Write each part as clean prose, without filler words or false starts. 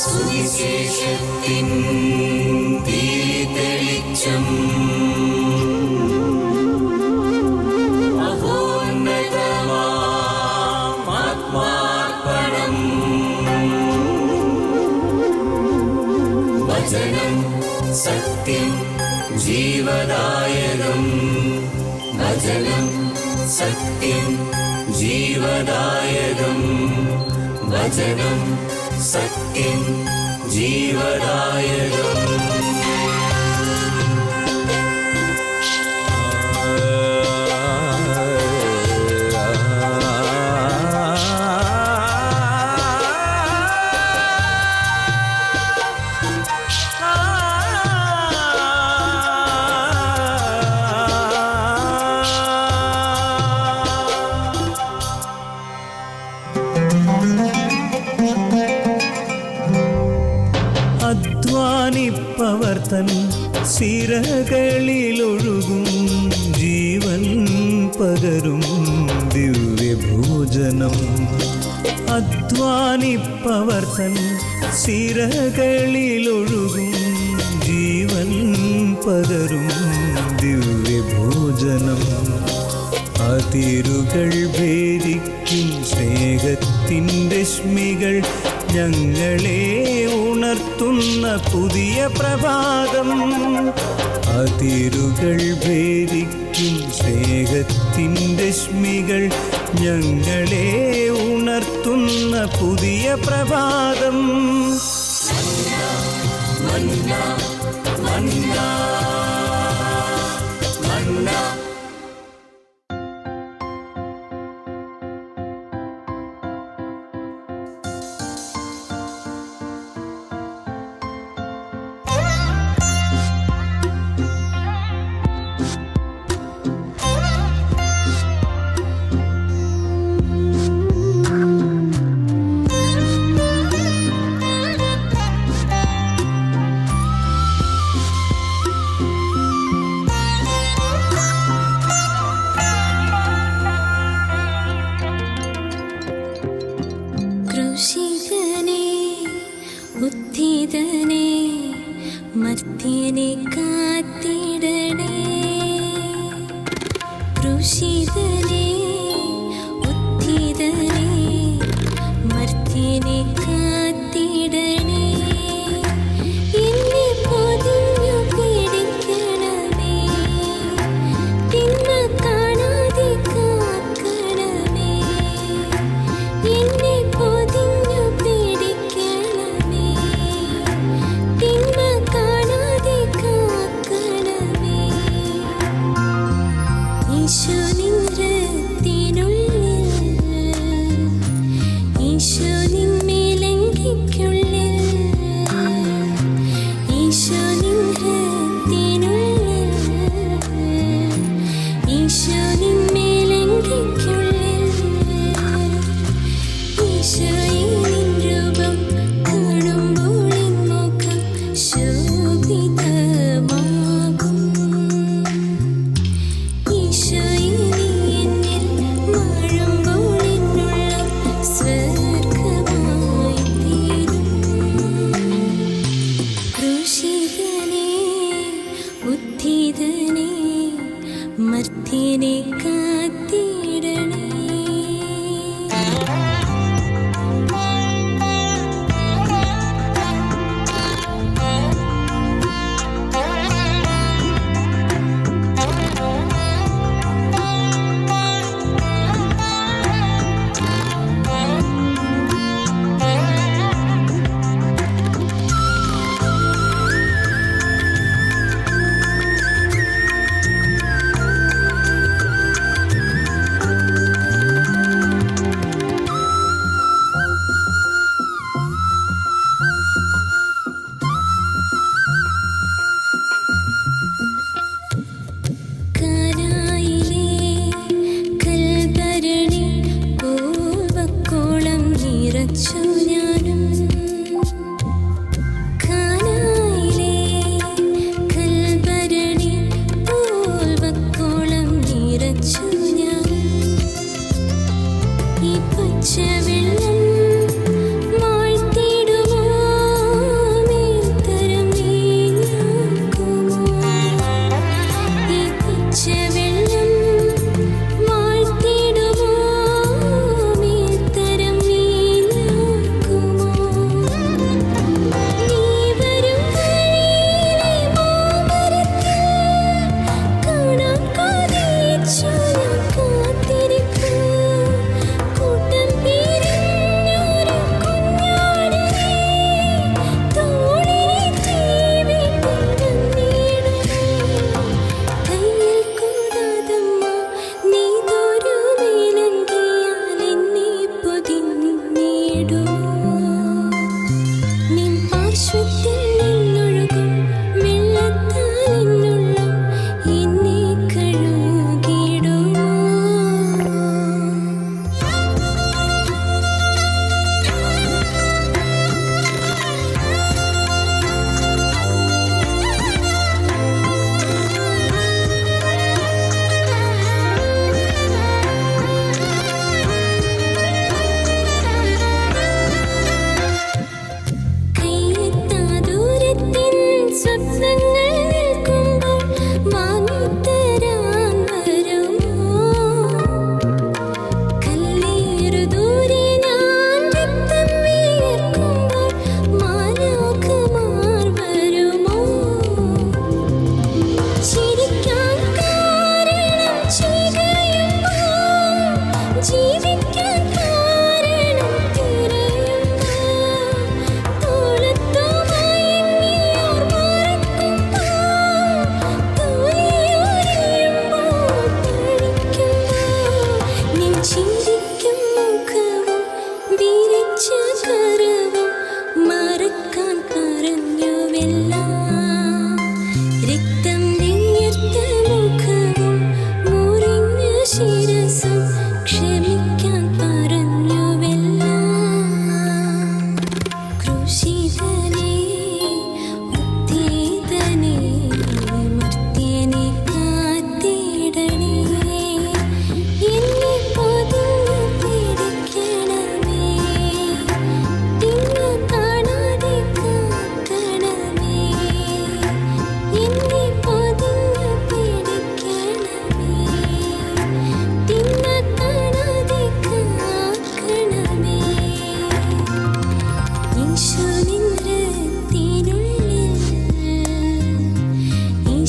സുവിശേഷത്തിൻ തീതെളിച്ചം ആത്മാർപ്പണം വചനം സത്യം ജീവദായകം വചനം സത്യം ജീവദായകം വചനം സത്യം ജീവദായകം. അധ്വാനിപ്പവർത്തൻ സിരകളിലൊഴുകും ജീവൻ പകരും ദിവ്യഭോജനം. അധ്വാനിപ്പവർത്തൻ സിരകളിലൊഴുകും ജീവൻ പകരും ദിവ്യഭോജനം. അതിരുകൾ ഭേദിക്കും സ്നേഹത്തിൻ രശ്മികൾ ഞങ്ങളെ ഉണർത്തുന്ന പുതിയ പ്രഭാതം. അതിരുകൾ ഭേദിക്കും സ്നേഹത്തിൻ രശ്മികൾ ഞങ്ങളെ ഉണർത്തുന്ന പുതിയ പ്രഭാതം. മന്ന മന്ന മന്ന ഉദ്ധിതനെ മർത്യനെ കാത്തിടണേ. ക്രൂശിതനെ ഉദ്ധിതനെ മർത്യനെ കാത്തിടണേ. എന്നെ പൊതിഞ്ഞു പിടിക്കണമേ, തിന്മ കാണാതെ കാക്കണമേ. എന്നെ പൊതിഞ്ഞു പിടിക്കണമേ, തിന്മ കാണാതെ കാക്കണമേ. ഈശോ നിൻ ഹൃദയത്തിനുള്ളിൽ, ഈശോ നിൻ മേലങ്കിക്കുള്ളിൽ, ഈശോ നിൻ ഹൃദയത്തിനുള്ളിൽ, ഈശോ നിൻ മേലങ്കിക്കുള്ളിൽ. ഈശോയെ നിൻ രൂപം കാണുമ്പോൾ എൻ മുഖം ശോഭിതമാകും. ഈശോയെ നീ എന്നിൽ വാഴുമ്പോൾ എന്നുള്ളം സ്വർഗമായി തീരും. ക്രൂശിതനെ ഉദ്ധിതനെ മർത്യനെ കാത്തിടണേ.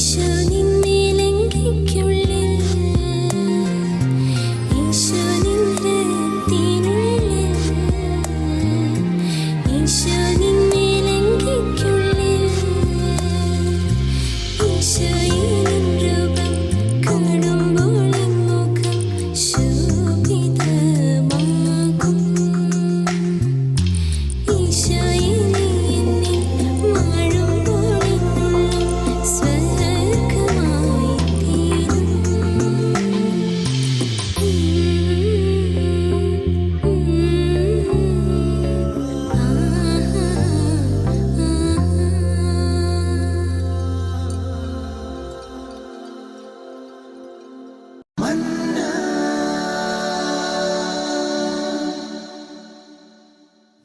ഈശോ നിന്നെ ലങ്കിക്കുള്ളിൽ, ഈശോ നിന്റെ ഹൃദയത്തിനുള്ളിൽ, ഈശോ നിന്നെ ലങ്കിക്കുള്ളിൽ, ഈശോയെ നിൻ രൂപം കാണുമ്പോൾ എൻ മുഖം ശോഭിതമാകും. ഈശോയെ നീ എന്നിൽ വാഴുമ്പോൾ എന്നുള്ളം സ്വർഗ്ഗമായി തീരും.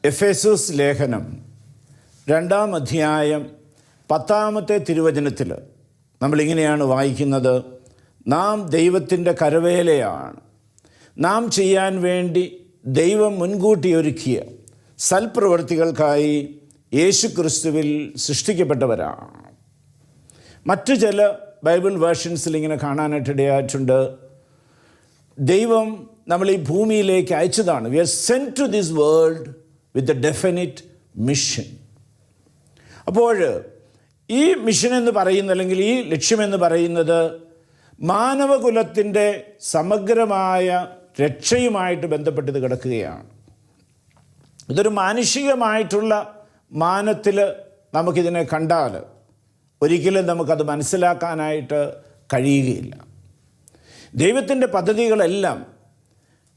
എഫേസസ് ലേഖനം 2-ാം അധ്യായം 10-ാമത്തെ തിരുവചനത്തിൽ നമ്മളിങ്ങനെയാണ് വായിക്കുന്നത്: നാം ദൈവത്തിൻ്റെ കരവേലയാണ്, നാം ചെയ്യാൻ വേണ്ടി ദൈവം മുൻകൂട്ടി ഒരുക്കിയ സൽപ്രവൃത്തികൾക്കായി യേശുക്രിസ്തുവിൽ സൃഷ്ടിക്കപ്പെട്ടവരാണ്. മറ്റു ചില ബൈബിൾ വേർഷൻസിൽ ഇങ്ങനെ കാണാനായിട്ടിടയായിട്ടുണ്ട്, ദൈവം നമ്മൾ ഈ ഭൂമിയിലേക്ക് അയച്ചതാണ്. We are sent to this world with a definite mission. അപ്പോൾ ഈ മിഷൻ എന്ന് പറയുന്നത്, അല്ലെങ്കിൽ ഈ ലക്ഷ്യമെന്ന് പറയുന്നത്, മാനവകുലത്തിൻ്റെ സമഗ്രമായ രക്ഷയുമായിട്ട് ബന്ധപ്പെട്ട് കിടക്കുകയാണ്. ഇതൊരു മാനുഷികമായിട്ടുള്ള മാനത്തിൽ നമുക്കിതിനെ കണ്ടാൽ ഒരിക്കലും നമുക്കത് മനസ്സിലാക്കാനായിട്ട് കഴിയുകയില്ല. ദൈവത്തിൻ്റെ പദ്ധതികളെല്ലാം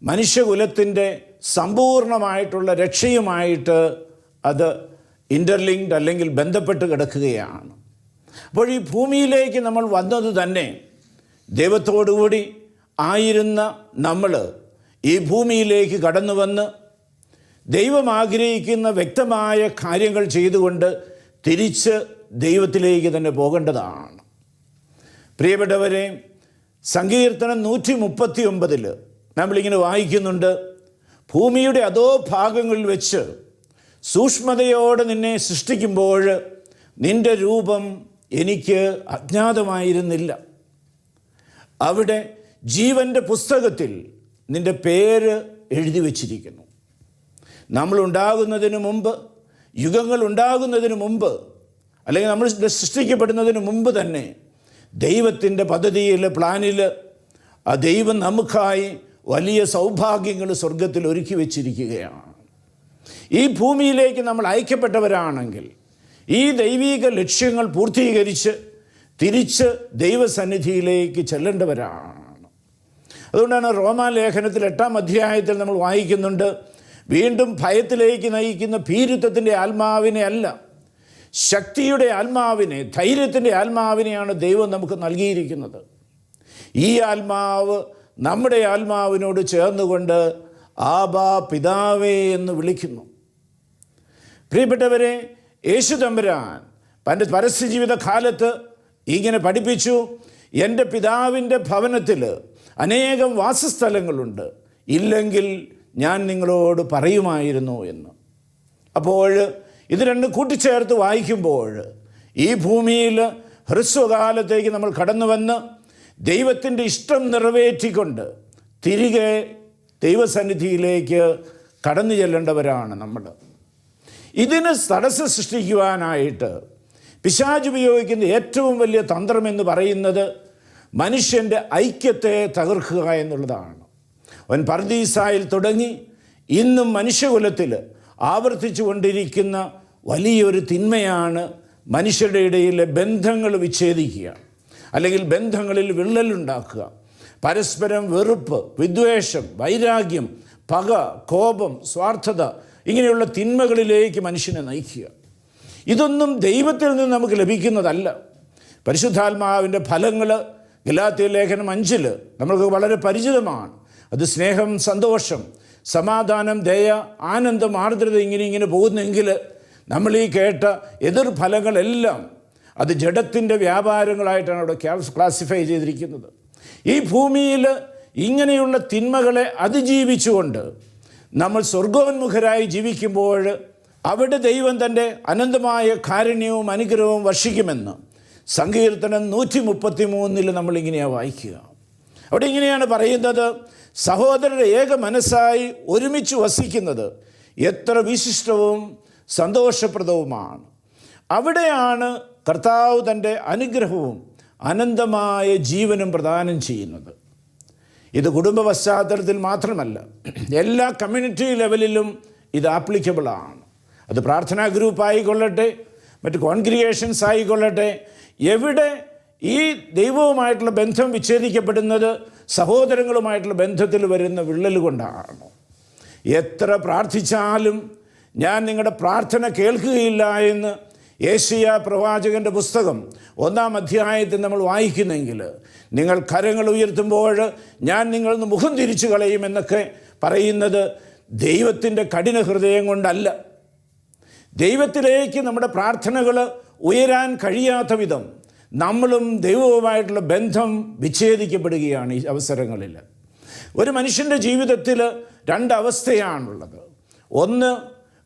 മനുഷ്യകുലത്തിൻ്റെ സമ്പൂർണമായിട്ടുള്ള രക്ഷയുമായിട്ട് അത് ഇൻ്റർലിങ്ക്ഡ് അല്ലെങ്കിൽ ബന്ധപ്പെട്ട് കിടക്കുകയാണ്. അപ്പോൾ ഈ ഭൂമിയിലേക്ക് നമ്മൾ വന്നത് തന്നെ ദൈവത്തോടുകൂടി ആയിരുന്ന നമ്മൾ ഈ ഭൂമിയിലേക്ക് കടന്നു വന്ന് ദൈവം ആഗ്രഹിക്കുന്ന വ്യക്തമായ കാര്യങ്ങൾ ചെയ്തുകൊണ്ട് തിരിച്ച് ദൈവത്തിലേക്ക് തന്നെ പോകേണ്ടതാണ്. പ്രിയപ്പെട്ടവരെ, സങ്കീർത്തനം 139 നമ്മളിങ്ങനെ വായിക്കുന്നുണ്ട്: ഭൂമിയുടെ അധോ ഭാഗങ്ങളിൽ വെച്ച് സൂക്ഷ്മതയോടെ നിന്നെ സൃഷ്ടിക്കുമ്പോൾ നിൻ്റെ രൂപം എനിക്ക് അജ്ഞാതമായിരുന്നില്ല. അവിടെ ജീവൻ്റെ പുസ്തകത്തിൽ നിൻ്റെ പേര് എഴുതി വച്ചിരിക്കുന്നു. നമ്മളുണ്ടാകുന്നതിന് മുമ്പ്, യുഗങ്ങൾ ഉണ്ടാകുന്നതിന് മുമ്പ്, അല്ലെങ്കിൽ നമ്മൾ സൃഷ്ടിക്കപ്പെടുന്നതിന് മുമ്പ് തന്നെ ദൈവത്തിൻ്റെ പദ്ധതിയിൽ, പ്ലാനിൽ ആ ദൈവം നമുക്കായി വലിയ സൗഭാഗ്യങ്ങൾ സ്വർഗത്തിൽ ഒരുക്കി വച്ചിരിക്കുകയാണ്. ഈ ഭൂമിയിലേക്ക് നമ്മൾ അയക്കപ്പെട്ടവരാണെങ്കിൽ ഈ ദൈവിക ലക്ഷ്യങ്ങൾ പൂർത്തീകരിച്ച് തിരിച്ച് ദൈവസന്നിധിയിലേക്ക് ചെല്ലേണ്ടവരാണ്. അതുകൊണ്ടാണ് റോമാലേഖനത്തിൽ 8-ാം അധ്യായത്തിൽ നമ്മൾ വായിക്കുന്നുണ്ട്: വീണ്ടും ഭയത്തിലേക്ക് നയിക്കുന്ന ഭീരുത്വത്തിൻ്റെ ആത്മാവിനെ അല്ല, ശക്തിയുടെ ആത്മാവിനെ, ധൈര്യത്തിൻ്റെ ആത്മാവിനെയാണ് ദൈവം നമുക്ക് നൽകിയിരിക്കുന്നത്. ഈ ആത്മാവ് നമ്മുടെ ആത്മാവിനോട് ചേർന്നുകൊണ്ട് ആബാ പിതാവേ എന്ന് വിളിക്കുന്നു. പ്രിയപ്പെട്ടവരെ, യേശു തമ്പുരാൻ തൻ്റെ പരസ്യജീവിത കാലത്ത് ഇങ്ങനെ പഠിപ്പിച്ചു: എൻ്റെ പിതാവിൻ്റെ ഭവനത്തിൽ അനേകം വാസസ്ഥലങ്ങളുണ്ട്, ഇല്ലെങ്കിൽ ഞാൻ നിങ്ങളോട് പറയുമായിരുന്നു എന്ന്. അപ്പോൾ ഇത് രണ്ടും കൂട്ടിച്ചേർത്ത് വായിക്കുമ്പോൾ ഈ ഭൂമിയിൽ ഹ്രസ്വകാലത്തേക്ക് നമ്മൾ കടന്നു വന്ന് ദൈവത്തിൻ്റെ ഇഷ്ടം നിറവേറ്റിക്കൊണ്ട് തിരികെ ദൈവസന്നിധിയിലേക്ക് കടന്നു ചെല്ലേണ്ടവരാണ് നമ്മൾ. ഇതിന് തടസ്സം സൃഷ്ടിക്കുവാനായിട്ട് പിശാച് ഉപയോഗിക്കുന്ന ഏറ്റവും വലിയ തന്ത്രമെന്ന് പറയുന്നത് മനുഷ്യൻ്റെ ഐക്യത്തെ തകർക്കുക എന്നുള്ളതാണ്. അവൻ പർദീസായിൽ തുടങ്ങി ഇന്നും മനുഷ്യകുലത്തിൽ ആവർത്തിച്ചു കൊണ്ടിരിക്കുന്ന വലിയൊരു തിന്മയാണ് മനുഷ്യരുടെ ഇടയിലെ ബന്ധങ്ങൾ വിച്ഛേദിക്കുക, അല്ലെങ്കിൽ ബന്ധങ്ങളിൽ വിള്ളലുണ്ടാക്കുക, പരസ്പരം വെറുപ്പ്, വിദ്വേഷം, വൈരാഗ്യം, പക, കോപം, സ്വാർത്ഥത, ഇങ്ങനെയുള്ള തിന്മകളിലേക്ക് മനുഷ്യനെ നയിക്കുക. ഇതൊന്നും ദൈവത്തിൽ നിന്ന് നമുക്ക് ലഭിക്കുന്നതല്ല. പരിശുദ്ധാത്മാവിൻ്റെ ഫലങ്ങൾ ഗലാത്യ ലേഖനം 5 നമുക്ക് വളരെ പരിചിതമാണ്. അത് സ്നേഹം, സന്തോഷം, സമാധാനം, ദയ, ആനന്ദം, ആർദ്രത, ഇങ്ങനെ പോകുന്നെങ്കിൽ നമ്മൾ ഈ കേട്ട എതിർഫലങ്ങളെല്ലാം അത് ജഡത്തിൻ്റെ വ്യാപാരങ്ങളായിട്ടാണ് അവിടെ ക്ലാസിഫൈ ചെയ്തിരിക്കുന്നത്. ഈ ഭൂമിയിൽ ഇങ്ങനെയുള്ള തിന്മകളെ അതിജീവിച്ചുകൊണ്ട് നമ്മൾ സ്വർഗോന്മുഖരായി ജീവിക്കുമ്പോൾ അവിടെ ദൈവം തൻ്റെ അനന്തമായ കാരുണ്യവും അനുഗ്രഹവും വർഷിക്കുമെന്ന് സങ്കീർത്തനം 133 നമ്മളിങ്ങനെയാണ് വായിക്കുക. അവിടെ ഇങ്ങനെയാണ് പറയുന്നത്, സഹോദരരുടെ ഏക മനസ്സായി ഒരുമിച്ച് വസിക്കുന്നത് എത്ര വിശിഷ്ടവും സന്തോഷപ്രദവുമാണ്. അവിടെയാണ് കർത്താവ് തൻ്റെ അനുഗ്രഹവും അനന്തമായ ജീവനും പ്രദാനം ചെയ്യുന്നത്. ഇത് കുടുംബ പശ്ചാത്തലത്തിൽ മാത്രമല്ല, എല്ലാ കമ്മ്യൂണിറ്റി ലെവലിലും ഇത് ആപ്ലിക്കബിളാണ്. അത് പ്രാർത്ഥനാ ഗ്രൂപ്പ് ആയിക്കൊള്ളട്ടെ, മറ്റ് കോൺഗ്രിഗേഷൻസ് ആയിക്കൊള്ളട്ടെ, എവിടെ ഈ ദൈവവുമായിട്ടുള്ള ബന്ധം വിച്ഛേദിക്കപ്പെടുന്നത് സഹോദരങ്ങളുമായിട്ടുള്ള ബന്ധത്തിൽ വരുന്ന വിള്ളൽ കൊണ്ടാണ്. എത്ര പ്രാർത്ഥിച്ചാലും ഞാൻ നിങ്ങളുടെ പ്രാർത്ഥന കേൾക്കുകയില്ല എന്ന് യേശയ്യാ പ്രവാചകൻ്റെ പുസ്തകം 1-ാം അധ്യായത്തിൽ നമ്മൾ വായിക്കുന്നെങ്കിൽ, നിങ്ങൾ കരങ്ങൾ ഉയർത്തുമ്പോൾ ഞാൻ നിങ്ങളിൽ നിന്ന് മുഖം തിരിച്ചു കളയുമെന്നൊക്കെ പറയുന്നത് ദൈവത്തിൻ്റെ കഠിന ഹൃദയം കൊണ്ടല്ല. ദൈവത്തിലേക്ക് നമ്മുടെ പ്രാർത്ഥനകൾ ഉയരാൻ കഴിയാത്ത വിധം നമ്മളും ദൈവവുമായിട്ടുള്ള ബന്ധം വിച്ഛേദിക്കപ്പെടുകയാണ് ഈ അവസരങ്ങളിൽ. ഒരു മനുഷ്യൻ്റെ ജീവിതത്തിൽ 2 അവസ്ഥയാണുള്ളത്. ഒന്ന്,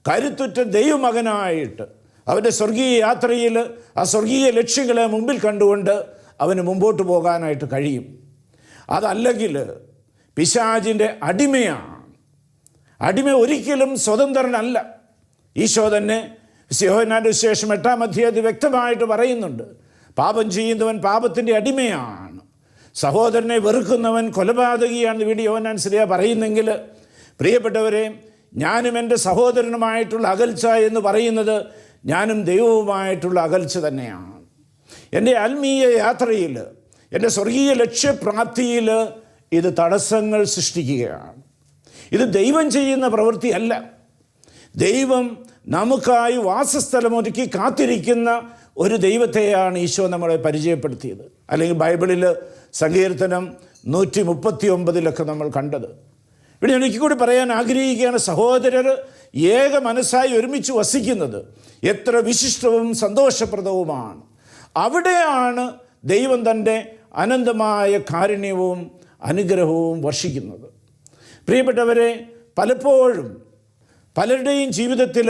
കരുത്തുറ്റ ദൈവമകനായിട്ട് അവൻ്റെ സ്വർഗീയ യാത്രയിൽ ആ സ്വർഗീയ ലക്ഷ്യങ്ങളെ മുമ്പിൽ കണ്ടുകൊണ്ട് അവന് മുമ്പോട്ട് പോകാനായിട്ട് കഴിയും. അതല്ലെങ്കിൽ പിശാചിൻ്റെ അടിമയാണ്. അടിമ ഒരിക്കലും സ്വതന്ത്രനല്ല. ഈശോ തന്നെ യോഹന്നാന്റെ സുവിശേഷം 8-ാം അധ്യായത്തിൽ വ്യക്തമായിട്ട് പറയുന്നുണ്ട്, പാപം ചെയ്യുന്നവൻ പാപത്തിൻ്റെ അടിമയാണ്, സഹോദരനെ വെറുക്കുന്നവൻ കൊലപാതകിയാണെന്ന് വീണ്ടും യോഹന്നാൻ ശ്ലീഹ പറയുന്നെങ്കിൽ, പ്രിയപ്പെട്ടവരെ, ഞാനും എൻ്റെ സഹോദരനുമായിട്ടുള്ള അകൽച്ച എന്ന് പറയുന്നത് ഞാനും ദൈവവുമായിട്ടുള്ള അകൽച്ച തന്നെയാണ്. എൻ്റെ ആത്മീയ യാത്രയിൽ, എൻ്റെ സ്വർഗീയ ലക്ഷ്യപ്രാപ്തിയിൽ ഇത് തടസ്സങ്ങൾ സൃഷ്ടിക്കുകയാണ്. ഇത് ദൈവം ചെയ്യുന്ന പ്രവൃത്തിയല്ല. ദൈവം നമുക്കായി വാസസ്ഥലമൊരുക്കി കാത്തിരിക്കുന്ന ഒരു ദൈവത്തെയാണ് ഈശോ നമ്മളെ പരിചയപ്പെടുത്തിയത്. അല്ലെങ്കിൽ ബൈബിളിൽ സങ്കീർത്തനം 139 നമ്മൾ കണ്ടത്. ഇവിടെ എനിക്ക് കൂടി പറയാൻ ആഗ്രഹിക്കുകയാണ്, സഹോദരർ ഏക മനസ്സായി ഒരുമിച്ച് വസിക്കുന്നത് എത്ര വിശിഷ്ടവും സന്തോഷപ്രദവുമാണ്. അവിടെയാണ് ദൈവം തൻ്റെ അനന്തമായ കാരുണ്യവും അനുഗ്രഹവും വർഷിക്കുന്നത്. പ്രിയപ്പെട്ടവരെ, പലപ്പോഴും പലരുടെയും ജീവിതത്തിൽ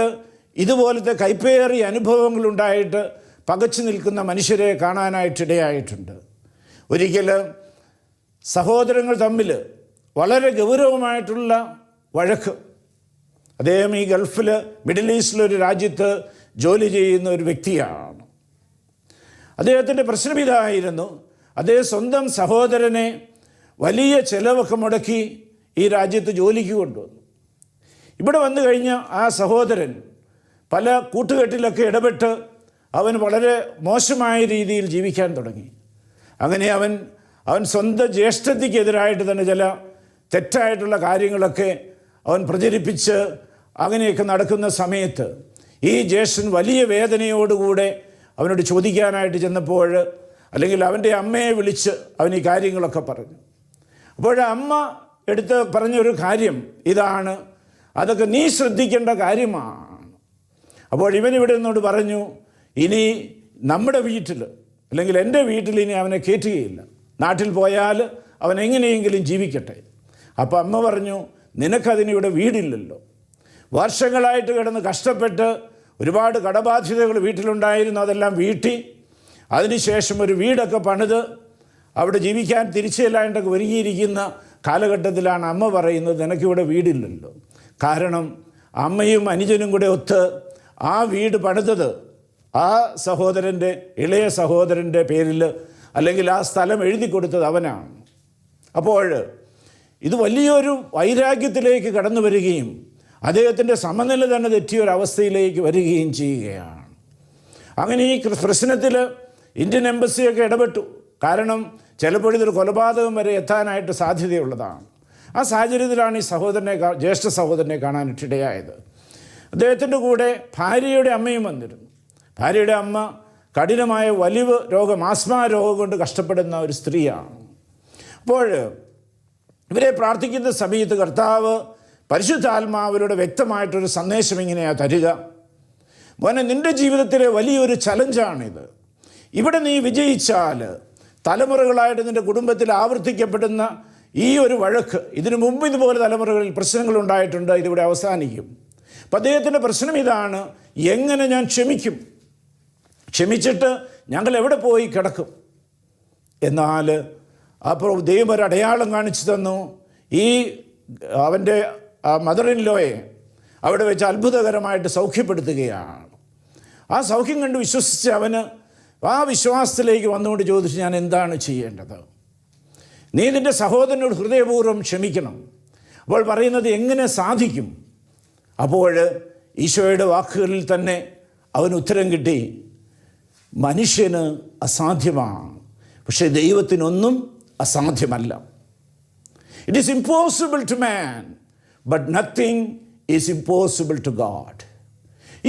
ഇതുപോലത്തെ കൈപ്പേറിയ അനുഭവങ്ങളുണ്ടായിട്ട് പകച്ചു നിൽക്കുന്ന മനുഷ്യരെ കാണാനായിട്ടിടയായിട്ടുണ്ട്. ഒരിക്കൽ സഹോദരങ്ങൾ തമ്മിൽ വളരെ ഗൗരവമായിട്ടുള്ള വഴക്ക്. അദ്ദേഹം ഈ ഗൾഫിൽ, മിഡിൽ ഈസ്റ്റിലൊരു രാജ്യത്ത് ജോലി ചെയ്യുന്ന ഒരു വ്യക്തിയാണ്. അദ്ദേഹത്തിൻ്റെ പ്രശ്നം ഇതായിരുന്നു, അദ്ദേഹം സ്വന്തം സഹോദരനെ വലിയ ചിലവൊക്കെ മുടക്കി ഈ രാജ്യത്ത് ജോലിക്ക് കൊണ്ടുവന്നു. ഇവിടെ വന്നു കഴിഞ്ഞ ആ സഹോദരൻ പല കൂട്ടുകെട്ടിലൊക്കെ ഇടപെട്ട് അവൻ വളരെ മോശമായ രീതിയിൽ ജീവിക്കാൻ തുടങ്ങി. അങ്ങനെ അവൻ സ്വന്തം ജ്യേഷ്ഠത്തിക്കെതിരായിട്ട് തന്നെ ചില തെറ്റായിട്ടുള്ള കാര്യങ്ങളൊക്കെ അവൻ പ്രചരിപ്പിച്ച് അങ്ങനെയൊക്കെ നടക്കുന്ന സമയത്ത് ഈ ജ്യേഷ്ഠൻ വലിയ വേദനയോടുകൂടെ അവനോട് ചോദിക്കാനായിട്ട് ചെന്നപ്പോൾ, അല്ലെങ്കിൽ അവൻ്റെ അമ്മയെ വിളിച്ച് അവൻ ഈ കാര്യങ്ങളൊക്കെ പറഞ്ഞു. അപ്പോൾ അമ്മ എടുത്ത് പറഞ്ഞൊരു കാര്യം ഇതാണ്, അതൊക്കെ നീ ശ്രദ്ധിക്കേണ്ട കാര്യമാണ്. അപ്പോൾ ഇവനിവിടെ നിന്നോട് പറഞ്ഞു, ഇനി നമ്മുടെ വീട്ടിൽ, അല്ലെങ്കിൽ എൻ്റെ വീട്ടിൽ ഇനി അവനെ കയറ്റുകയില്ല, നാട്ടിൽ പോയാൽ അവൻ എങ്ങനെയെങ്കിലും ജീവിക്കട്ടെ. അപ്പോൾ അമ്മ പറഞ്ഞു, നിനക്കതിനിവിടെ വീടില്ലല്ലോ, വർഷങ്ങളായിട്ട് കിടന്ന് കഷ്ടപ്പെട്ട് ഒരുപാട് കടബാധ്യതകൾ വീട്ടിലുണ്ടായിരുന്നു, അതെല്ലാം വീട്ടി അതിനുശേഷം ഒരു വീടൊക്കെ പണിത് അവിടെ ജീവിക്കാൻ തിരിച്ചെല്ലാണ്ടൊക്കെ ഒരുങ്ങിയിരിക്കുന്ന കാലഘട്ടത്തിലാണ് അമ്മ പറയുന്നത്, നിനക്കിവിടെ വീടില്ലല്ലോ. കാരണം അമ്മയും അനുജനും കൂടെ ഒത്ത് ആ വീട് പണിതത് ആ സഹോദരൻ്റെ, ഇളയ സഹോദരൻ്റെ പേരിൽ, അല്ലെങ്കിൽ ആ സ്ഥലം എഴുതി കൊടുത്തത് അവനാണ്. അപ്പോൾ ഇത് വലിയൊരു വൈരാഗ്യത്തിലേക്ക് കടന്നു വരികയും അദ്ദേഹത്തിൻ്റെ സമനില തന്നെ തെറ്റിയൊരവസ്ഥയിലേക്ക് വരികയും ചെയ്യുകയാണ്. അങ്ങനെ ഈ പ്രശ്നത്തിൽ ഇന്ത്യൻ എംബസിയൊക്കെ ഇടപെട്ടു. കാരണം ചിലപ്പോൾ ഇതൊരു കൊലപാതകം വരെ എത്താനായിട്ട് സാധ്യതയുള്ളതാണ്. ആ സാഹചര്യത്തിലാണ് ഈ ജ്യേഷ്ഠ സഹോദരനെ കാണാനിട്ടിടയായത്. അദ്ദേഹത്തിൻ്റെ കൂടെ ഭാര്യയുടെ അമ്മയും വന്നിരുന്നു. ഭാര്യയുടെ അമ്മ കഠിനമായ വലിവ് രോഗം, ആസ്മ രോഗം കൊണ്ട് കഷ്ടപ്പെടുന്ന ഒരു സ്ത്രീയാണ്. അപ്പോൾ ഇവരെ പ്രാർത്ഥിക്കുന്ന സമയത്ത് കർത്താവ് പരിശുദ്ധാത്മാവിലൂടെ വ്യക്തമായിട്ടൊരു സന്ദേശം ഇങ്ങനെയാണ് തരിക, മോനെ, നിൻ്റെ ജീവിതത്തിലെ വലിയൊരു ചലഞ്ചാണിത്. ഇവിടെ നീ വിജയിച്ചാൽ തലമുറകളായിട്ട് നിൻ്റെ കുടുംബത്തിൽ ആവർത്തിക്കപ്പെടുന്ന ഈ ഒരു വഴക്ക്, ഇതിനു മുമ്പ് ഇതുപോലെ തലമുറകളിൽ പ്രശ്നങ്ങളുണ്ടായിട്ടുണ്ട്, ഇതിവിടെ അവസാനിക്കും. അപ്പം അദ്ദേഹത്തിൻ്റെ പ്രശ്നം ഇതാണ്, എങ്ങനെ ഞാൻ ക്ഷമിക്കും, ക്ഷമിച്ചിട്ട് ഞങ്ങൾ എവിടെ പോയി കിടക്കും? എന്നാൽ അപ്പോൾ ദൈവം ഒരു അടയാളം കാണിച്ചു തന്നു. ഈ അവൻ്റെ മദർ ഇൻ ലോയെ അവിടെ വെച്ച് അത്ഭുതകരമായിട്ട് സൗഖ്യപ്പെടുത്തുകയാണ്. ആ സൗഖ്യം കണ്ട് വിശ്വസിച്ച് അവന് ആ വിശ്വാസത്തിലേക്ക് വന്നുകൊണ്ട് ചോദിച്ചു, ഞാൻ എന്താണ് ചെയ്യേണ്ടത്? നീ നിൻ്റെ സഹോദരനോട് ഹൃദയപൂർവ്വം ക്ഷമിക്കണം. അപ്പോൾ പറയുന്നത് എങ്ങനെ സാധിക്കും? അപ്പോൾ ഈശോയുടെ വാക്കുകളിൽ തന്നെ അവന് ഉത്തരം കിട്ടി. മനുഷ്യന് അസാധ്യമാണ്, പക്ഷേ ദൈവത്തിനൊന്നും അസാധ്യമല്ല. It is impossible to man, but nothing is impossible to God.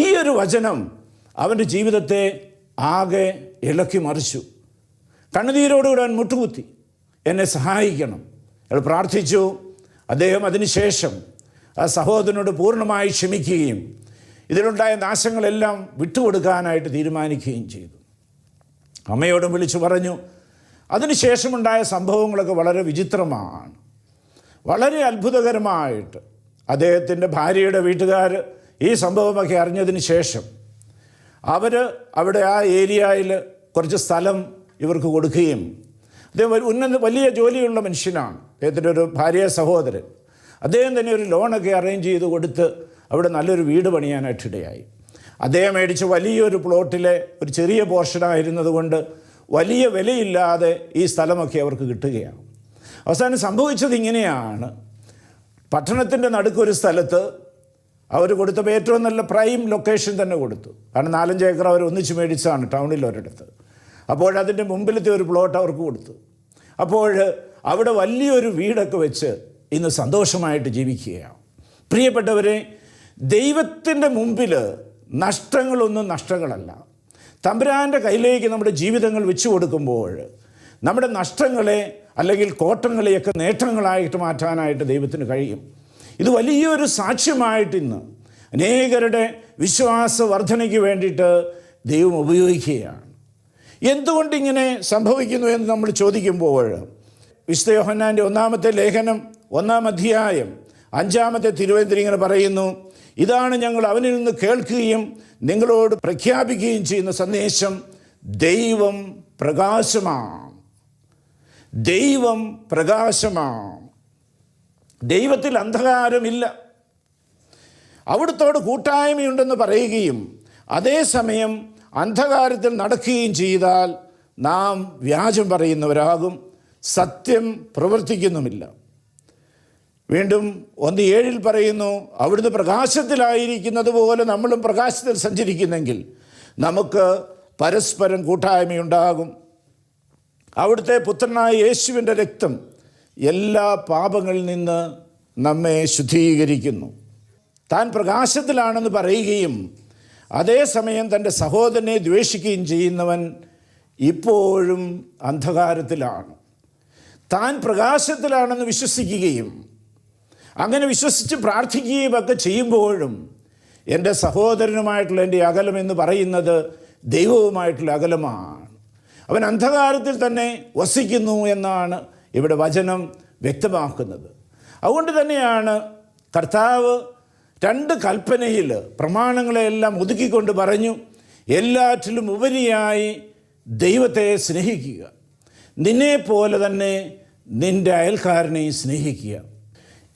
ഈ ഒരു വചനം അവൻ്റെ ജീവിതത്തെ ആകെ ഇളക്കി മറിച്ചു. കണ്ണുനീരോടുകൂടെ അവൻ മുട്ടുകുത്തി, എന്നെ സഹായിക്കണം. അയാൾ പ്രാർത്ഥിച്ചു. അദ്ദേഹം അതിനുശേഷം ആ സഹോദരനോട് പൂർണ്ണമായി ക്ഷമിക്കുകയും ഇതിലുണ്ടായ നാശങ്ങളെല്ലാം വിട്ടുകൊടുക്കാനായിട്ട് തീരുമാനിക്കുകയും ചെയ്തു. അമ്മയോടും വിളിച്ചു പറഞ്ഞു. അതിനുശേഷമുണ്ടായ സംഭവങ്ങളൊക്കെ വളരെ വിചിത്രമാണ്. വളരെ അത്ഭുതകരമായിട്ട് അദ്ദേഹത്തിൻ്റെ ഭാര്യയുടെ വീട്ടുകാർ ഈ സംഭവമൊക്കെ അറിഞ്ഞതിന് ശേഷം അവർ അവിടെ ആ ഏരിയയിൽ കുറച്ച് സ്ഥലം ഇവർക്ക് കൊടുക്കുകയും, അദ്ദേഹം വലിയ ജോലിയുള്ള മനുഷ്യനാണ്, അദ്ദേഹത്തിൻ്റെ ഒരു ഭാര്യ സഹോദരൻ. അദ്ദേഹം തന്നെ ഒരു ലോണൊക്കെ അറേഞ്ച് ചെയ്ത് കൊടുത്ത് അവിടെ നല്ലൊരു വീട് പണിയാനായിട്ടിടയായി. അദ്ദേഹം മേടിച്ച വലിയൊരു പ്ലോട്ടിലെ ഒരു ചെറിയ പോർഷനായിരുന്നത് കൊണ്ട് വലിയ വിലയില്ലാതെ ഈ സ്ഥലമൊക്കെ അവർക്ക് കിട്ടുകയാണ്. അവസാനം സംഭവിച്ചത് ഇങ്ങനെയാണ്. പട്ടണത്തിൻ്റെ നടുക്കൊരു സ്ഥലത്ത് അവർ കൊടുത്തപ്പോൾ ഏറ്റവും നല്ല പ്രൈം ലൊക്കേഷൻ തന്നെ കൊടുത്തു. കാരണം 4-5 ഏക്കർ അവർ ഒന്നിച്ച് മേടിച്ചതാണ് ടൗണിൽ ഒരിടത്ത്. അപ്പോഴതിൻ്റെ മുമ്പിലത്തെ ഒരു പ്ലോട്ട് അവർക്ക് കൊടുത്തു. അപ്പോൾ അവിടെ വലിയൊരു വീടൊക്കെ വെച്ച് ഇന്ന് സന്തോഷമായിട്ട് ജീവിക്കുകയാണ്. പ്രിയപ്പെട്ടവരെ, ദൈവത്തിൻ്റെ മുമ്പിൽ നഷ്ടങ്ങളൊന്നും നഷ്ടങ്ങളല്ല. തമ്പുരാൻ്റെ കയ്യിലേക്ക് നമ്മുടെ ജീവിതങ്ങൾ വെച്ചു കൊടുക്കുമ്പോൾ നമ്മുടെ നഷ്ടങ്ങളെ അല്ലെങ്കിൽ കോട്ടങ്ങളെയൊക്കെ നേട്ടങ്ങളായിട്ട് മാറ്റാനായിട്ട് ദൈവത്തിന് കഴിയും. ഇത് വലിയൊരു സാക്ഷ്യമായിട്ട് ഇന്ന് അനേകരുടെ വിശ്വാസ വർധനയ്ക്ക് വേണ്ടിയിട്ട് ദൈവം ഉപയോഗിക്കുകയാണ്. എന്തുകൊണ്ടിങ്ങനെ സംഭവിക്കുന്നു എന്ന് നമ്മൾ ചോദിക്കുമ്പോൾ വിശുദ്ധ യോഹന്നാൻ്റെ 1-ാമത്തെ ലേഖനം 1-ാം അധ്യായം 5-ാമത്തെ തിരുവചനം ഇങ്ങനെ പറയുന്നു, ഇതാണ് ഞങ്ങൾ അവനിൽ നിന്ന് കേൾക്കുകയും നിങ്ങളോട് പ്രഖ്യാപിക്കുകയും ചെയ്യുന്ന സന്ദേശം, ദൈവം പ്രകാശമാണ്. ദൈവം പ്രകാശമാണ്. ദൈവത്തിൽ അന്ധകാരമില്ല. അവിടുത്തോട് കൂട്ടായ്മയുണ്ടെന്ന് പറയുകയും അതേസമയം അന്ധകാരത്തിൽ നടക്കുകയും ചെയ്താൽ നാം വ്യാജം പറയുന്നവരാകും, സത്യം പ്രവർത്തിക്കുന്നുമില്ല. വീണ്ടും 1:7 പറയുന്നു, അവിടുന്ന് പ്രകാശത്തിലായിരിക്കുന്നത് പോലെ നമ്മളും പ്രകാശത്തിൽ സഞ്ചരിക്കുന്നെങ്കിൽ നമുക്ക് പരസ്പരം കൂട്ടായ്മയുണ്ടാകും. അവിടുത്തെ പുത്രനായ യേശുവിൻ്റെ രക്തം എല്ലാ പാപങ്ങളിൽ നിന്ന് നമ്മെ ശുദ്ധീകരിക്കുന്നു. താൻ പ്രകാശത്തിലാണെന്ന് പറയുകയും അതേസമയം തൻ്റെ സഹോദരനെ ദ്വേഷിക്കുകയും ചെയ്യുന്നവൻ ഇപ്പോഴും അന്ധകാരത്തിലാണ്. താൻ പ്രകാശത്തിലാണെന്ന് വിശ്വസിക്കുകയും അങ്ങനെ വിശ്വസിച്ച് പ്രാർത്ഥിക്കുകയും ഒക്കെ ചെയ്യുമ്പോഴും എൻ്റെ സഹോദരനുമായിട്ടുള്ള എൻ്റെ അകലമെന്ന് പറയുന്നത് ദൈവവുമായിട്ടുള്ള അകലമാണ്. അവൻ അന്ധകാരത്തിൽ തന്നെ വസിക്കുന്നു എന്നാണ് ഇവിടെ വചനം വ്യക്തമാക്കുന്നത്. അതുകൊണ്ട് തന്നെയാണ് കർത്താവ് 2 കൽപ്പനയിൽ പ്രമാണങ്ങളെല്ലാം ഒതുക്കിക്കൊണ്ട് പറഞ്ഞു, എല്ലാറ്റിലും ഉപരിയായി ദൈവത്തെ സ്നേഹിക്കുക, നിന്നെപ്പോലെ തന്നെ നിൻ്റെ അയൽക്കാരനെയും സ്നേഹിക്കുക.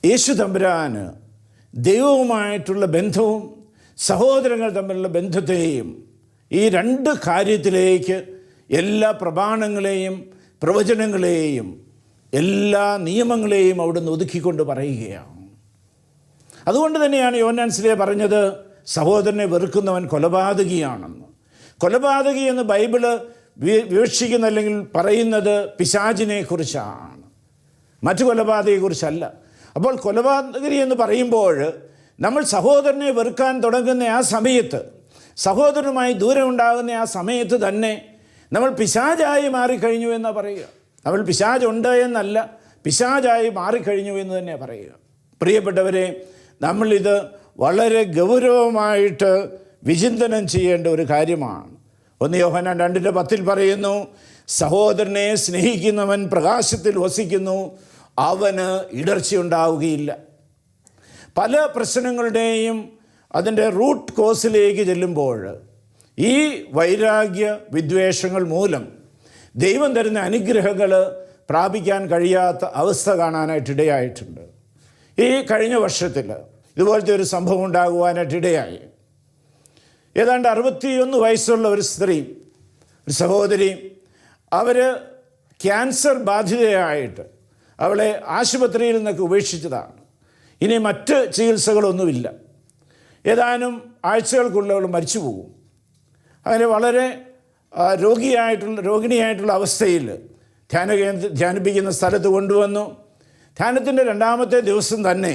യേശു തമ്പുരാന് ദൈവവുമായിട്ടുള്ള ബന്ധവും സഹോദരങ്ങൾ തമ്മിലുള്ള ബന്ധത്തെയും ഈ 2 കാര്യത്തിലേക്ക് എല്ലാ പ്രമാണങ്ങളെയും പ്രവചനങ്ങളെയും എല്ലാ നിയമങ്ങളെയും അവിടുന്ന് ഒതുക്കിക്കൊണ്ട് പറയുകയാണ്. അതുകൊണ്ട് തന്നെയാണ് യോഹന്നാൻ ശ്ലീഹ പറഞ്ഞത്, സഹോദരനെ വെറുക്കുന്നവൻ കൊലപാതകിയാണെന്ന്. കൊലപാതകി എന്ന് ബൈബിള് വിവക്ഷിക്കുന്ന അല്ലെങ്കിൽ പറയുന്നത് പിശാചിനെ കുറിച്ചാണ്, മറ്റു കൊലപാതകയെക്കുറിച്ചല്ല. അപ്പോൾ കൊലപാതകി എന്ന് പറയുമ്പോൾ നമ്മൾ സഹോദരനെ വെറുക്കാൻ തുടങ്ങുന്ന ആ സമയത്ത്, സഹോദരനുമായി ദൂരം ഉണ്ടാകുന്ന ആ സമയത്ത് തന്നെ നമ്മൾ പിശാചായി മാറിക്കഴിഞ്ഞു എന്നാണ് പറയുക. നമ്മൾ പിശാചുണ്ട് എന്നല്ല, പിശാചായി മാറിക്കഴിഞ്ഞു എന്ന് തന്നെ പറയുക. പ്രിയപ്പെട്ടവരെ, നമ്മളിത് വളരെ ഗൗരവമായിട്ട് വിചിന്തനം ചെയ്യേണ്ട ഒരു കാര്യമാണ്. 1 യോഹന്നാൻ 2:10 പറയുന്നു, സഹോദരനെ സ്നേഹിക്കുന്നവൻ പ്രകാശത്തിൽ വസിക്കുന്നു, അവന് ഇടർച്ചയുണ്ടാവുകയില്ല. പല പ്രശ്നങ്ങളുടെയും അതിൻ്റെ റൂട്ട് കോസിലേക്ക് ചെല്ലുമ്പോൾ ഈ വൈരാഗ്യ വിദ്വേഷങ്ങൾ മൂലം ദൈവം തരുന്ന അനുഗ്രഹങ്ങൾ പ്രാപിക്കാൻ കഴിയാത്ത അവസ്ഥ കാണാനായിട്ടിടയായിട്ടുണ്ട്. ഈ കഴിഞ്ഞ വർഷത്തിൽ ഇതുപോലത്തെ ഒരു സംഭവം ഉണ്ടാകുവാനായിട്ടിടയായി. ഏതാണ്ട് 61 വയസ്സുള്ള ഒരു സ്ത്രീ, ഒരു സഹോദരി, അവർ ക്യാൻസർ ബാധിതയായിട്ട് അവളെ ആശുപത്രിയിൽ നിന്നൊക്കെ ഉപേക്ഷിച്ചതാണ്. ഇനി മറ്റ് ചികിത്സകളൊന്നുമില്ല. ആഴ്ചകൾക്കുള്ള അവൾ മരിച്ചു പോകും. അങ്ങനെ വളരെ രോഗിണിയായിട്ടുള്ള അവസ്ഥയിൽ ധ്യാനിപ്പിക്കുന്ന സ്ഥലത്ത് കൊണ്ടുവന്നു. ധ്യാനത്തിൻ്റെ 2ാമത്തെ ദിവസം തന്നെ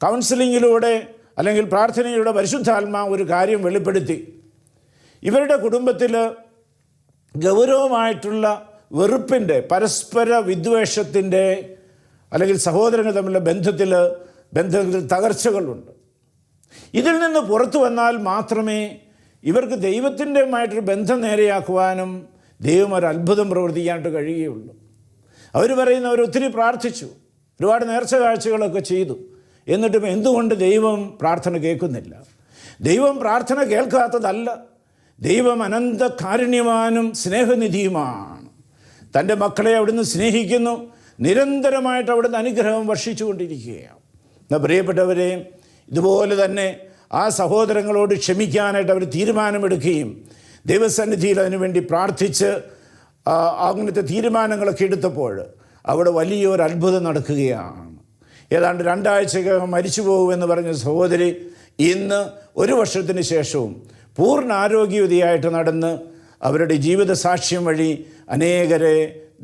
കൗൺസിലിങ്ങിലൂടെ അല്ലെങ്കിൽ പ്രാർത്ഥനയിലൂടെ പരിശുദ്ധാത്മാവ് ഒരു കാര്യം വെളിപ്പെടുത്തി. ഇവരുടെ കുടുംബത്തിൽ ഗൗരവമായിട്ടുള്ള വെറുപ്പിൻ്റെ, പരസ്പര വിദ്വേഷത്തിൻ്റെ, അല്ലെങ്കിൽ സഹോദരങ്ങൾ തമ്മിലുള്ള ബന്ധത്തിൽ തകർച്ചകളുണ്ട്. ഇതിൽ നിന്ന് പുറത്തു വന്നാൽ മാത്രമേ ഇവർക്ക് ദൈവത്തിൻ്റെയുമായിട്ടൊരു ബന്ധം നേരെയാക്കുവാനും ദൈവം ഒരു അത്ഭുതം പ്രവർത്തിക്കാനായിട്ട് കഴിയുകയുള്ളൂ. അവർ ഒത്തിരി പ്രാർത്ഥിച്ചു, ഒരുപാട് നേർച്ച കാഴ്ചകളൊക്കെ ചെയ്തു. എന്നിട്ടും എന്തുകൊണ്ട് ദൈവം പ്രാർത്ഥന കേൾക്കുന്നില്ല? ദൈവം പ്രാർത്ഥന കേൾക്കാത്തതല്ല. ദൈവം അനന്ത കാരുണ്യവാനും സ്നേഹനിധിയുമാണ്. തൻ്റെ മക്കളെ അവിടുന്ന് സ്നേഹിക്കുന്നു. നിരന്തരമായിട്ട് അവിടുന്ന് അനുഗ്രഹം വർഷിച്ചു കൊണ്ടിരിക്കുകയാണ്. എന്നാൽ പ്രിയപ്പെട്ടവരെ, ഇതുപോലെ തന്നെ ആ സഹോദരങ്ങളോട് ക്ഷമിക്കാനായിട്ട് അവർ തീരുമാനമെടുക്കുകയും ദൈവസന്നിധിയിൽ അതിനുവേണ്ടി പ്രാർത്ഥിച്ച് അങ്ങനത്തെ തീരുമാനങ്ങളൊക്കെ എടുത്തപ്പോൾ അവിടെ വലിയൊരു അത്ഭുതം നടക്കുകയാണ്. ഏതാണ്ട് 2 ആഴ്ചക്കകം മരിച്ചു പോകുമെന്ന് പറഞ്ഞ സഹോദരി ഇന്ന് 1 വർഷത്തിന് ശേഷവും പൂർണ്ണ ആരോഗ്യവതിയായിട്ട് നടന്ന് അവരുടെ ജീവിത സാക്ഷ്യം വഴി അനേകരെ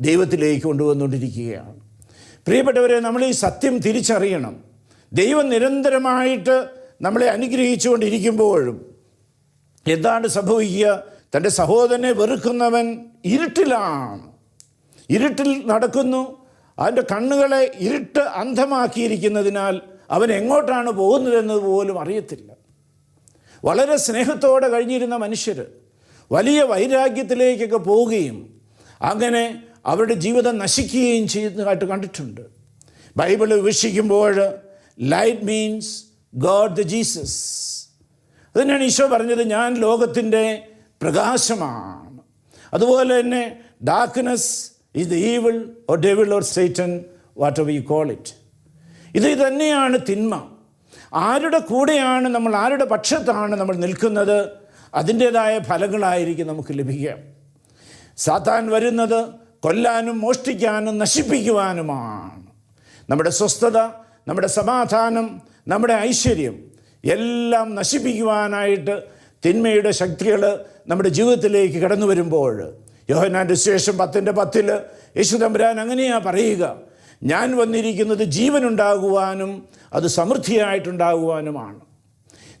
ദൈവത്തിലേക്ക് കൊണ്ടുവന്നുകൊണ്ടിരിക്കുകയാണ്. പ്രിയപ്പെട്ടവരെ, നമ്മൾ ഈ സത്യം തിരിച്ചറിയണം. ദൈവം നിരന്തരമായിട്ട് നമ്മളെ അനുഗ്രഹിച്ചുകൊണ്ടിരിക്കുമ്പോഴും എന്താണ് സംഭവിക്കുക? തൻ്റെ സഹോദരനെ വെറുക്കുന്നവൻ ഇരുട്ടിലാണ്, ഇരുട്ടിൽ നടക്കുന്നു. അവൻ്റെ കണ്ണുകളെ ഇരുട്ട് അന്ധമാക്കിയിരിക്കുന്നതിനാൽ അവൻ എങ്ങോട്ടാണ് പോകുന്നതെന്നത് പോലും അറിയത്തില്ല. വളരെ സ്നേഹത്തോടെ കഴിഞ്ഞിരുന്ന മനുഷ്യർ വലിയ വൈരാഗ്യത്തിലേക്കൊക്കെ പോവുകയും അങ്ങനെ അവരുടെ ജീവിതം നശിക്കുകയും ചെയ്യുന്നതായിട്ട് കണ്ടിട്ടുണ്ട്. ബൈബിൾ വിവക്ഷിക്കുമ്പോൾ light means God the Jesus. അതിനാണ് ഈശോ പറഞ്ഞത്, ഞാൻ ലോകത്തിൻ്റെ പ്രകാശമാണ്. അതുപോലെ തന്നെ darkness is the evil or devil or Satan, whatever you call it. ഇത് തന്നെയാണ് തിന്മ. ആരുടെ കൂടെയാണ് നമ്മൾ, ആരുടെ പക്ഷത്താണ് നമ്മൾ നിൽക്കുന്നത്, അതിൻ്റേതായ ഫലങ്ങളായിരിക്കും നമുക്ക് ലഭിക്കുക. സാത്താൻ വരുന്നത് കൊല്ലാനും മോഷ്ടിക്കാനും നശിപ്പിക്കുവാനുമാണ്. നമ്മുടെ സ്വസ്ഥത, നമ്മുടെ സമാധാനം, നമ്മുടെ ഐശ്വര്യം എല്ലാം നശിപ്പിക്കുവാനായിട്ട് തിന്മയുടെ ശക്തികൾ നമ്മുടെ ജീവിതത്തിലേക്ക് കടന്നു വരുമ്പോൾ യോഹന്നാൻ്റെ സുവിശേഷം 10:10 യേശു തമ്പുരാൻ അങ്ങനെയാ പറയുക, ഞാൻ വന്നിരിക്കുന്നത് ജീവനുണ്ടാകുവാനും അത് സമൃദ്ധിയായിട്ടുണ്ടാകുവാനുമാണ്.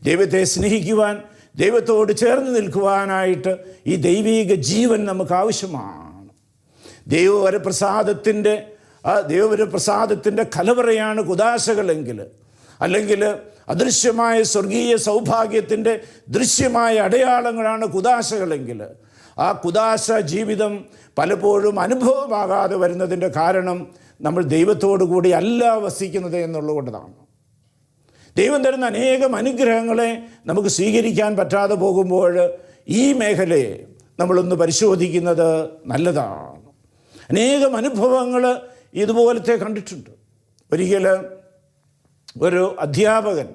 ദൈവത്തെ സ്നേഹിക്കുവാൻ, ദൈവത്തോട് ചേർന്ന് നിൽക്കുവാനായിട്ട് ഈ ദൈവീക ജീവൻ നമുക്ക് ആവശ്യമാണ്. ദൈവവരപ്രസാദത്തിൻ്റെ കലവറയാണ് കുദാശകളെങ്കിൽ, അല്ലെങ്കിൽ അദൃശ്യമായ സ്വർഗീയ സൗഭാഗ്യത്തിൻ്റെ ദൃശ്യമായ അടയാളങ്ങളാണ് കുദാശകളെങ്കിൽ, ആ കുദാശ ജീവിതം പലപ്പോഴും അനുഭവമാകാതെ വരുന്നതിൻ്റെ കാരണം നമ്മൾ ദൈവത്തോടു കൂടി അല്ല വസിക്കുന്നത് എന്നുള്ളതുകൊണ്ടാണ്. ദൈവം തരുന്ന അനേകം അനുഗ്രഹങ്ങളെ നമുക്ക് സ്വീകരിക്കാൻ പറ്റാതെ പോകുമ്പോൾ ഈ മേഖലയെ നമ്മളൊന്ന് പരിശോധിക്കുന്നത് നല്ലതാണ്. അനേകം അനുഭവങ്ങൾ ഇതുപോലത്തെ കണ്ടിട്ടുണ്ട്. ഒരിക്കൽ ഒരു അധ്യാപകൻ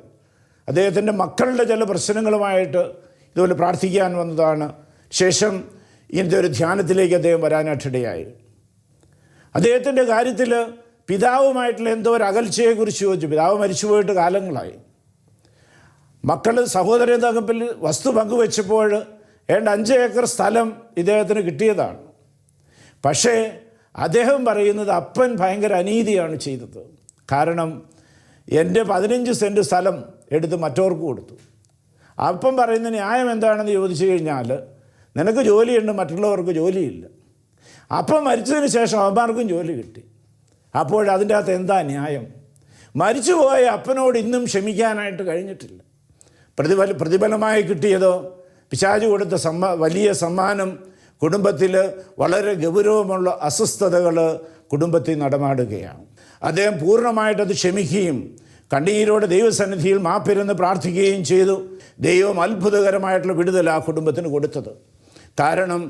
അദ്ദേഹത്തിൻ്റെ മക്കളുടെ ചില പ്രശ്നങ്ങളുമായിട്ട് ഇതുപോലെ പ്രാർത്ഥിക്കാൻ വന്നതാണ്. ശേഷം ഇങ്ങനത്തെ ഒരു ധ്യാനത്തിലേക്ക് അദ്ദേഹം വരാനായിട്ടിടയായി. അദ്ദേഹത്തിൻ്റെ കാര്യത്തിൽ പിതാവുമായിട്ടുള്ള എന്തോ ഒരു അകൽച്ചയെക്കുറിച്ച് ചോദിച്ചു. പിതാവ് മരിച്ചുപോയിട്ട് കാലങ്ങളായി. മക്കൾ സഹോദരൻ തമ്മിൽ വസ്തു പങ്കുവെച്ചപ്പോൾ 5 ഏക്കർ സ്ഥലം ഇദ്ദേഹത്തിന് കിട്ടിയതാണ്. പക്ഷേ അദ്ദേഹം പറയുന്നത് അപ്പൻ ഭയങ്കര അനീതിയാണ് ചെയ്തത്. കാരണം എൻ്റെ 15 സെൻറ്റ് സ്ഥലം എടുത്ത് മറ്റവർക്ക് കൊടുത്തു. അപ്പം പറയുന്ന ന്യായം എന്താണെന്ന് ചോദിച്ചു കഴിഞ്ഞാൽ, നിനക്ക് ജോലിയുണ്ട്, മറ്റുള്ളവർക്ക് ജോലിയില്ല. അപ്പം മരിച്ചതിന് ശേഷം അവന്മാർക്കും ജോലി കിട്ടി. അപ്പോൾ അതിൻ്റെ അകത്ത് എന്താ ന്യായം? മരിച്ചുപോയ അപ്പനോട് ഇന്നും ക്ഷമിക്കാനായിട്ട് കഴിഞ്ഞിട്ടില്ല. പ്രതിഫലമായി കിട്ടിയതോ പിശാച് കൊടുത്ത വലിയ സമ്മാനം കുടുംബത്തിൽ വളരെ ഗൗരവമുള്ള അസ്വസ്ഥതകൾ കുടുംബത്തിൽ നടമാടുകയാണ്. അദ്ദേഹം പൂർണ്ണമായിട്ടത് ക്ഷമിക്കുകയും കണ്ണീരോടെ ദൈവസന്നിധിയിൽ മാപ്പിരുന്ന് പ്രാർത്ഥിക്കുകയും ചെയ്തു. ദൈവം അത്ഭുതകരമായിട്ടുള്ള വിടുതൽ ആ കുടുംബത്തിന് കൊടുത്തത്. കാരണം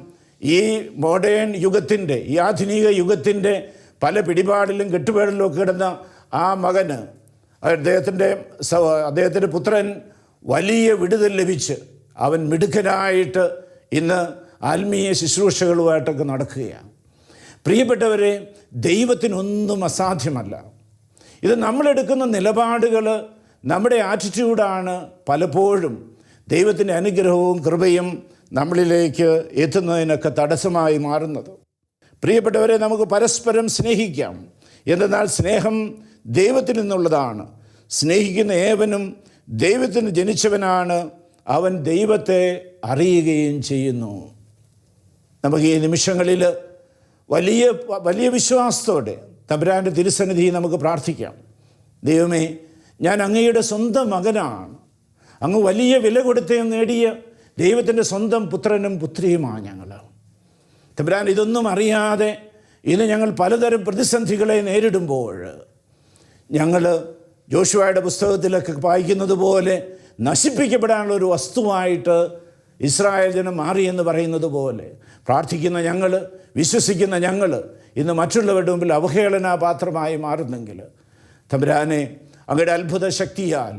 ഈ മോഡേൺ യുഗത്തിൻ്റെ, ഈ ആധുനിക യുഗത്തിൻ്റെ പല പിടിപാടിലും കെട്ടുപാടിലും ഒക്കെ കിടന്ന ആ മകന്, അദ്ദേഹത്തിൻ്റെ പുത്രൻ വലിയ വിടുതൽ ലഭിച്ച് അവൻ മിടുക്കനായിട്ട് ഇന്ന് ആത്മീയ ശുശ്രൂഷകളുമായിട്ടൊക്കെ നടക്കുകയാണ്. പ്രിയപ്പെട്ടവരെ, ദൈവത്തിനൊന്നും അസാധ്യമല്ല. ഇത് നമ്മളെടുക്കുന്ന നിലപാടുകൾ, നമ്മുടെ ആറ്റിറ്റ്യൂഡാണ് പലപ്പോഴും ദൈവത്തിൻ്റെ അനുഗ്രഹവും കൃപയും നമ്മളിലേക്ക് എത്തുന്നതിനൊക്കെ തടസ്സമായി മാറുന്നത്. പ്രിയപ്പെട്ടവരെ, നമുക്ക് പരസ്പരം സ്നേഹിക്കാം. എന്തെന്നാൽ സ്നേഹം ദൈവത്തിൽ നിന്നുള്ളതാണ്. സ്നേഹിക്കുന്ന ഏവനും ദൈവത്തിന് ജനിച്ചവനാണ്, അവൻ ദൈവത്തെ അറിയുകയും ചെയ്യുന്നു. നമുക്ക് ഈ നിമിഷങ്ങളിൽ വലിയ വലിയ വിശ്വാസത്തോടെ തമ്പുരാൻ്റെ തിരുസന്നിധി നമുക്ക് പ്രാർത്ഥിക്കാം. ദൈവമേ, ഞാൻ അങ്ങയുടെ സ്വന്തം മകനാണ്. അങ്ങ് വലിയ വില കൊടുത്ത് നേടിയ ദൈവത്തിൻ്റെ സ്വന്തം പുത്രനും പുത്രിയുമാണ് ഞങ്ങൾ. തമ്പുരാൻ, ഇതൊന്നും അറിയാതെ ഇന്ന് ഞങ്ങൾ പലതരം പ്രതിസന്ധികളെ നേരിടുമ്പോൾ ഞങ്ങൾ ജോഷുവയുടെ പുസ്തകത്തിലൊക്കെ വായിക്കുന്നത് പോലെ നശിപ്പിക്കപ്പെടാനുള്ള ഒരു വസ്തുവായിട്ട് ഇസ്രായേൽ ജനം മാറിയെന്ന് പറയുന്നത് പോലെ പ്രാർത്ഥിക്കുന്ന ഞങ്ങൾ, വിശ്വസിക്കുന്ന ഞങ്ങൾ ഇന്ന് മറ്റുള്ളവരുടെ മുമ്പിൽ അവഹേളനാപാത്രമായി മാറുന്നെങ്കിൽ തമ്പുരാനെ, അങ്ങയുടെ അത്ഭുത ശക്തിയാൽ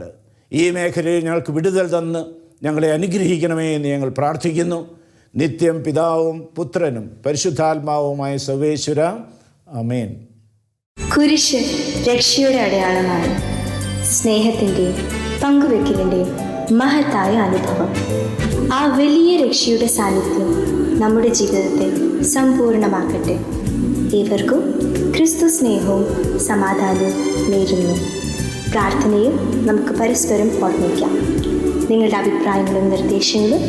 ഈ മേഖലയിൽ ഞങ്ങൾക്ക് വിടുതൽ തന്ന് ഞങ്ങളെ അനുഗ്രഹിക്കണമേ എന്ന് ഞങ്ങൾ പ്രാർത്ഥിക്കുന്നു. നിത്യം പിതാവും പുത്രനും പരിശുദ്ധാത്മാവുമായ സർവേശ്വര, ആമേൻ. കുരിശ് രക്ഷയുടെ അടയാളമാണ്. സ്നേഹത്തിൻ്റെയും പങ്കുവെക്കലിൻ്റെയും മഹത്തായ അനുഭവം. ആ വലിയ രക്ഷയുടെ സാന്നിധ്യം നമ്മുടെ ജീവിതത്തെ സമ്പൂർണ്ണമാക്കട്ടെ. ഏവർക്കും ക്രിസ്തു സ്നേഹവും സമാധാനവും നേരുന്നു. പ്രാർത്ഥനയിൽ നമുക്ക് പരസ്പരം ഓർമ്മിക്കാം. നിങ്ങളുടെ അഭിപ്രായങ്ങളും നിർദ്ദേശങ്ങളും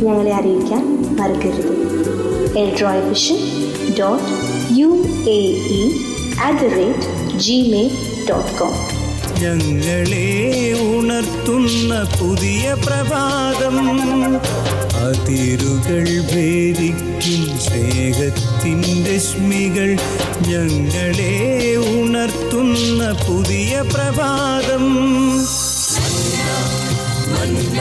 ഞങ്ങളെ അറിയിക്കാൻ മറക്കരുത്. eldroyvision.uae@gmail.com. ഞങ്ങളെ ഉണർത്തുന്ന പുതിയ പ്രഭാതം, അതിരുകൾ ഭേദിക്കും സ്നേഹത്തിൻ്റെ രശ്മികൾ. ഞങ്ങളെ ഉണർത്തുന്ന പുതിയ പ്രഭാതം. മന്ന